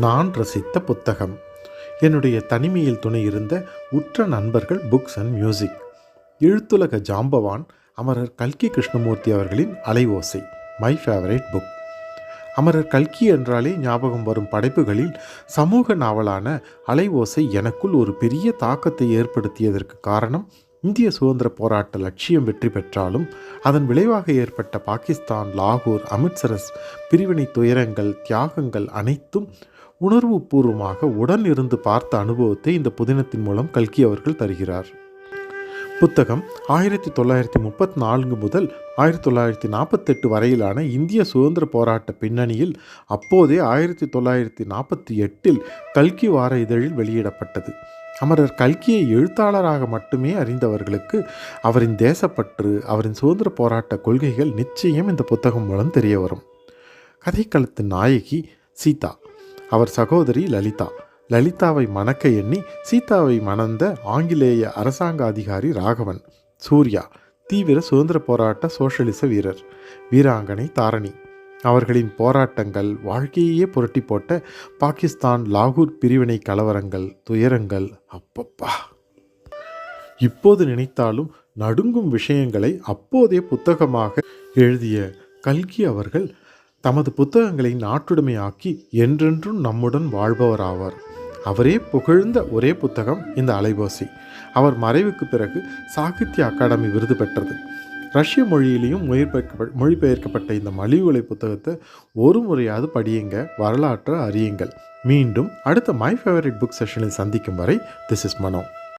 நான் ரசித்த புத்தகம். என்னுடைய தனிமையில் துணை இருந்த உற்ற நண்பர்கள் புக்ஸ் அண்ட் மியூசிக். எழுத்துலக ஜாம்பவான் அமரர் கல்கி கிருஷ்ணமூர்த்தி அவர்களின் அலைவோசை மை ஃபேவரேட் புக். அமரர் கல்கி என்றாலே ஞாபகம் வரும் படைப்புகளில் சமூக நாவலான அலைவோசை எனக்குள் ஒரு பெரிய தாக்கத்தை ஏற்படுத்தியதற்கு காரணம், இந்திய சுதந்திர போராட்ட லட்சியம் வெற்றி பெற்றாலும் அதன் விளைவாக ஏற்பட்ட பாகிஸ்தான், லாகூர், அமிர்தசரஸ் பிரிவினை துயரங்கள், தியாகங்கள் அனைத்தும் உணர்வு பூர்வமாக உடன் இருந்து பார்த்த அனுபவத்தை இந்த புதினத்தின் மூலம் கல்கி அவர்கள் தருகிறார். புத்தகம் 1934 முதல் 1948 வரையிலான இந்திய சுதந்திர போராட்ட பின்னணியில் அப்போதே 1948 கல்கி வார இதழில் வெளியிடப்பட்டது. அமரர் கல்கியை எழுத்தாளராக மட்டுமே அறிந்தவர்களுக்கு அவரின் தேசப்பற்று, அவரின் சுதந்திர போராட்ட கொள்கைகள் நிச்சயம் இந்த புத்தகம் மூலம் தெரிய வரும். கதைக்களத்தின் நாயகி சீதா, அவர் சகோதரி லலிதா. லலிதாவை மணக்க எண்ணி சீதாவை மணந்த ஆங்கிலேய அரசாங்க அதிகாரி ராகவன். சூர்யா, தீவிர சுதந்திர போராட்ட சோஷலிச வீரர். வீராங்கனை தாரணி, அவர்களின் போராட்டங்கள் வாழ்க்கையே புரட்டி போட்ட பாகிஸ்தான், லாகூர் பிரிவினை கலவரங்கள், துயரங்கள். அப்பப்பா, இப்போது நினைத்தாலும் நடுங்கும் விஷயங்களை அப்போதே புத்தகமாக எழுதிய கல்கி அவர்கள் தமது புத்தகங்களை நாட்டுடைமையாக்கி என்றென்றும் நம்முடன் வாழ்பவராவார். அவரே புகழ்ந்த ஒரே புத்தகம் இந்த அலைவோசை. அவர் மறைவுக்கு பிறகு சாகித்ய அகாடமி விருது பெற்றது. ரஷ்ய மொழியிலையும் மொழிபெயர்க்கப்பட்ட இந்த மலிவுலை புத்தகத்தை ஒரு முறையாவது படியுங்க, வரலாற்றை அறியுங்கள். மீண்டும் அடுத்த மை ஃபேவரட் புக் செஷனில் சந்திக்கும் வரை, திஸ் இஸ் மனோ.